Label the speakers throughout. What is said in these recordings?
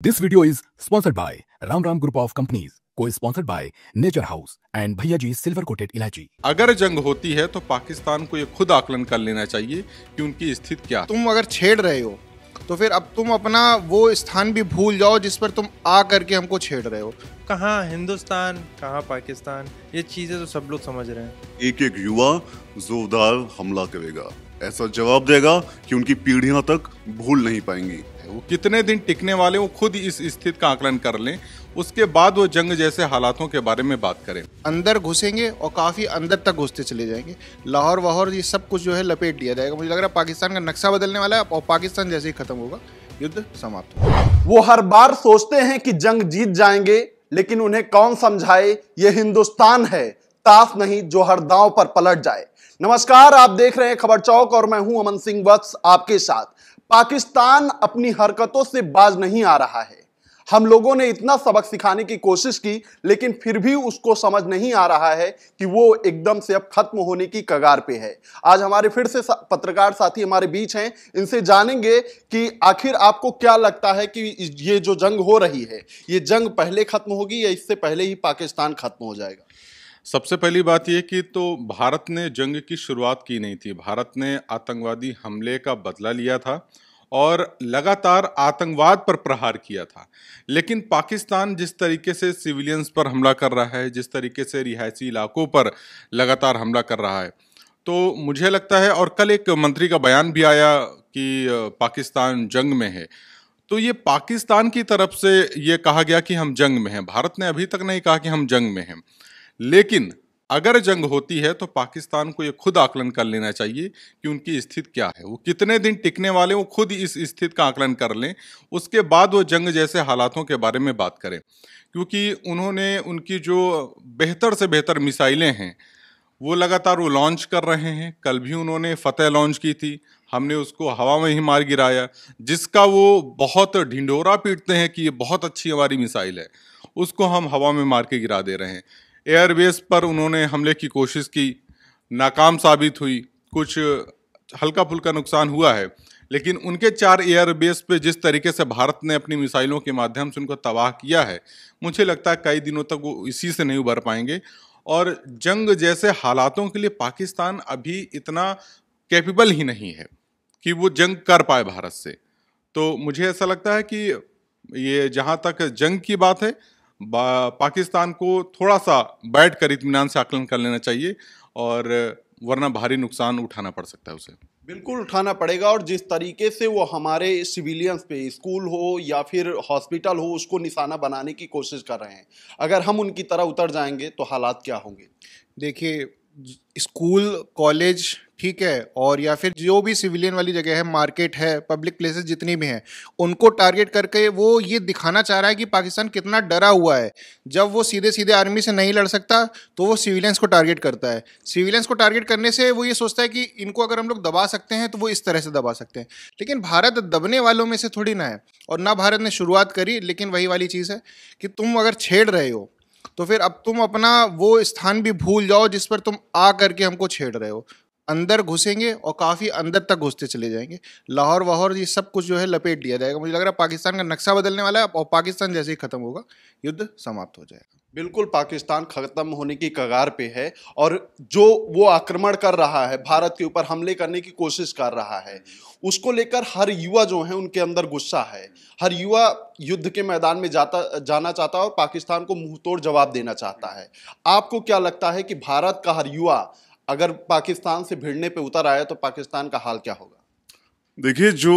Speaker 1: This video is sponsored by Ram Ram Group of Companies, co-sponsored by Nature House and भैया G silver coated इलायची।
Speaker 2: अगर जंग होती है तो पाकिस्तान को ये खुद आकलन कर लेना चाहिए कि उनकी स्थिति क्या है।
Speaker 3: तुम अगर छेड़ रहे हो तो फिर अब तुम अपना वो स्थान भी भूल जाओ जिस पर तुम आ करके हमको छेड़ रहे हो।
Speaker 4: कहाँ हिंदुस्तान कहाँ पाकिस्तान, ये चीजें तो सब लोग समझ रहे हैं।
Speaker 5: एक एक युवा जोरदार हमला करेगा, ऐसा जवाब देगा कि उनकी पीढ़ियां तक भूल नहीं पाएंगी।
Speaker 2: वो कितने दिन टिकने वाले, वो खुद इस स्थिति का आकलन कर लें, उसके बाद वो जंग जैसे हालातों के बारे में बात करें।
Speaker 3: अंदर घुसेंगे और काफी अंदर तक घुसते चले जाएंगे। लाहौर वाहौर ये सब कुछ जो है लपेट लिया जाएगा। मुझे लग रहा है पाकिस्तान का नक्शा बदलने वाला है और पाकिस्तान जैसे ही खत्म होगा युद्ध समाप्त होगा।
Speaker 6: वो हर बार सोचते हैं कि जंग जीत जाएंगे, लेकिन उन्हें कौन समझाए ये हिंदुस्तान है, ताश नहीं जो हर दांव पर पलट जाए। नमस्कार, आप देख रहे हैं खबर चौक और मैं हूं अमन सिंह वत्स आपके साथ। पाकिस्तान अपनी हरकतों से बाज नहीं आ रहा है। हम लोगों ने इतना सबक सिखाने की कोशिश की, लेकिन फिर भी उसको समझ नहीं आ रहा है कि वो एकदम से अब खत्म होने की कगार पे है। आज हमारे फिर से पत्रकार साथी हमारे बीच हैं, इनसे जानेंगे कि आखिर आपको क्या लगता है कि ये जो जंग हो रही है, ये जंग पहले खत्म होगी या इससे पहले ही पाकिस्तान खत्म हो जाएगा।
Speaker 2: सबसे पहली बात यह कि तो भारत ने जंग की शुरुआत की नहीं थी। भारत ने आतंकवादी हमले का बदला लिया था और लगातार आतंकवाद पर प्रहार किया था। लेकिन पाकिस्तान जिस तरीके से सिविलियंस पर हमला कर रहा है, जिस तरीके से रिहायशी इलाकों पर लगातार हमला कर रहा है, तो मुझे लगता है, और कल एक मंत्री का बयान भी आया कि पाकिस्तान जंग में है, तो ये पाकिस्तान की तरफ से ये कहा गया कि हम जंग में हैं। भारत ने अभी तक नहीं कहा कि हम जंग में हैं। लेकिन अगर जंग होती है तो पाकिस्तान को ये खुद आकलन कर लेना चाहिए कि उनकी स्थिति क्या है, वो कितने दिन टिकने वाले, वो खुद इस स्थिति का आकलन कर लें, उसके बाद वो जंग जैसे हालातों के बारे में बात करें। क्योंकि उन्होंने उनकी जो बेहतर से बेहतर मिसाइलें हैं वो लगातार वो लॉन्च कर रहे हैं। कल भी उन्होंने फतेह लॉन्च की थी, हमने उसको हवा में ही मार गिराया, जिसका वो बहुत ढिंढोरा पीटते हैं कि ये बहुत अच्छी हमारी मिसाइल है, उसको हम हवा में मार के गिरा दे रहे हैं। एयरबेस पर उन्होंने हमले की कोशिश की, नाकाम साबित हुई, कुछ हल्का फुल्का नुकसान हुआ है, लेकिन उनके 4 एयरबेस पे जिस तरीके से भारत ने अपनी मिसाइलों के माध्यम से उनको तबाह किया है, मुझे लगता है कई दिनों तक वो इसी से नहीं उबर पाएंगे। और जंग जैसे हालातों के लिए पाकिस्तान अभी इतना कैपेबल ही नहीं है कि वो जंग कर पाए भारत से। तो मुझे ऐसा लगता है कि ये जहाँ तक जंग की बात है, पाकिस्तान को थोड़ा सा बैठ कर इत्मीनान से आकलन कर लेना चाहिए, और वरना भारी नुकसान उठाना पड़ सकता है उसे।
Speaker 6: बिल्कुल उठाना पड़ेगा। और जिस तरीके से वो हमारे सिविलियंस पे, स्कूल हो या फिर हॉस्पिटल हो, उसको निशाना बनाने की कोशिश कर रहे हैं, अगर हम उनकी तरह उतर जाएंगे तो हालात क्या होंगे।
Speaker 3: देखिए, स्कूल कॉलेज ठीक है, और या फिर जो भी सिविलियन वाली जगह है, मार्केट है, पब्लिक प्लेसेस जितनी भी हैं, उनको टारगेट करके वो ये दिखाना चाह रहा है कि पाकिस्तान कितना डरा हुआ है। जब वो सीधे सीधे आर्मी से नहीं लड़ सकता तो वो सिविलियंस को टारगेट करता है। सिविलियंस को टारगेट करने से वो ये सोचता है कि इनको अगर हम लोग दबा सकते हैं तो वो इस तरह से दबा सकते हैं। लेकिन भारत दबने वालों में से थोड़ी ना है, और ना भारत ने शुरुआत करी। लेकिन वही वाली चीज़ है कि तुम अगर छेड़ रहे हो तो फिर अब तुम अपना वो स्थान भी भूल जाओ जिस पर तुम आ करके हमको छेड़ रहे हो। अंदर घुसेंगे और काफ़ी अंदर तक घुसते चले जाएंगे। लाहौर वाहौर ये सब कुछ जो है लपेट लिया जाएगा। मुझे लग रहा है पाकिस्तान का नक्शा बदलने वाला है और पाकिस्तान जैसे ही खत्म होगा युद्ध समाप्त हो जाएगा।
Speaker 6: बिल्कुल पाकिस्तान खत्म होने की कगार पे है, और जो वो आक्रमण कर रहा है, भारत के ऊपर हमले करने की कोशिश कर रहा है, उसको लेकर हर युवा जो है उनके अंदर गुस्सा है। हर युवा युद्ध के मैदान में जाना चाहता है और पाकिस्तान को मुंह तोड़ जवाब देना चाहता है। आपको क्या लगता है कि भारत का हर युवा अगर पाकिस्तान से भिड़ने पे उतर आया तो पाकिस्तान का हाल क्या होगा।
Speaker 5: देखिए, जो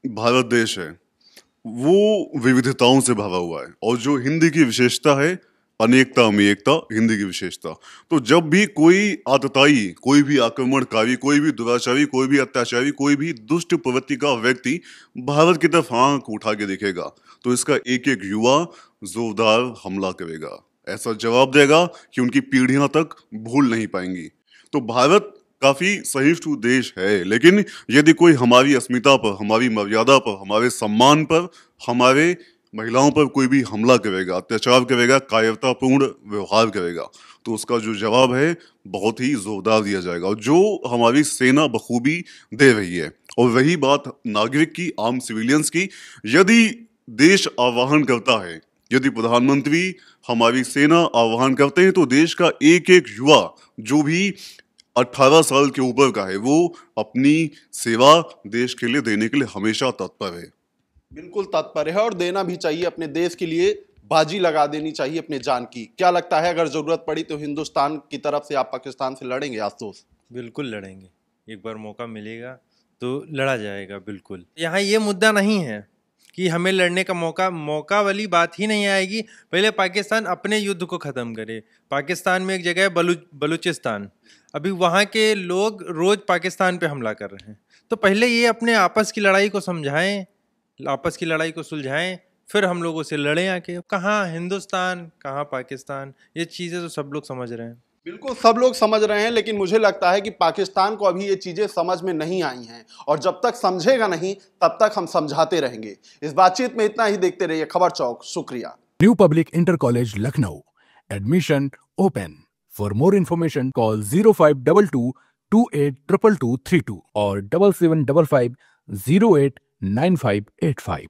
Speaker 5: भारत देश है वो विविधताओं से भरा हुआ है, और जो हिंदी की विशेषता है, अनेकता में एकता हिंदी की विशेषता। तो जब भी कोई आतताई, कोई भी आक्रमणकारी, कोई भी दुराचारी, कोई भी अत्याचारी, कोई भी दुष्ट प्रवृत्ति का व्यक्ति भारत की तरफ आंख उठा के देखेगा, तो इसका एक एक युवा जोरदार हमला करेगा, ऐसा जवाब देगा कि उनकी पीढ़ियां तक भूल नहीं पाएंगी। तो भारत काफी सहिष्णु देश है, लेकिन यदि कोई हमारी अस्मिता पर, हमारी मर्यादा पर, हमारे सम्मान पर, हमारे महिलाओं पर कोई भी हमला करेगा, अत्याचार करेगा, कायरतापूर्ण व्यवहार करेगा, तो उसका जो जवाब है बहुत ही जोरदार दिया जाएगा, और जो हमारी सेना बखूबी दे रही है। और वही बात नागरिक की, आम सिविलियंस की। यदि देश आह्वान करता है, यदि प्रधानमंत्री हमारी सेना आह्वान करते हैं, तो देश का एक एक युवा जो भी 18 साल के ऊपर का है वो अपनी सेवा देश के लिए देने के लिए हमेशा तत्पर है।
Speaker 6: बिल्कुल तत्पर है और देना भी चाहिए, अपने देश के लिए बाजी लगा देनी चाहिए अपने जान की। क्या लगता है अगर जरूरत पड़ी तो हिंदुस्तान की तरफ से आप पाकिस्तान से लड़ेंगे आशुतोष?
Speaker 4: बिल्कुल लड़ेंगे, एक बार मौका मिलेगा तो लड़ा जाएगा। बिल्कुल, यहाँ ये मुद्दा नहीं है कि हमें लड़ने का मौका वाली बात ही नहीं आएगी। पहले पाकिस्तान अपने युद्ध को ख़त्म करे। पाकिस्तान में एक जगह है बलूचिस्तान, अभी वहाँ के लोग रोज़ पाकिस्तान पे हमला कर रहे हैं। तो पहले ये अपने आपस की लड़ाई को समझाएं, आपस की लड़ाई को सुलझाएं, फिर हम लोगों से लड़ें आके। कहाँ हिंदुस्तान, कहाँ पाकिस्तान, ये चीज़ें तो सब लोग समझ रहे हैं।
Speaker 6: बिल्कुल सब लोग समझ रहे हैं, लेकिन मुझे लगता है कि पाकिस्तान को अभी ये चीजें समझ में नहीं आई हैं और जब तक समझेगा नहीं तब तक हम समझाते रहेंगे। इस बातचीत में इतना ही। देखते रहिए खबर चौक। शुक्रिया।
Speaker 1: New Public Inter College Lucknow. Admission open. For more information, call 0522 282232 or 7755 089585.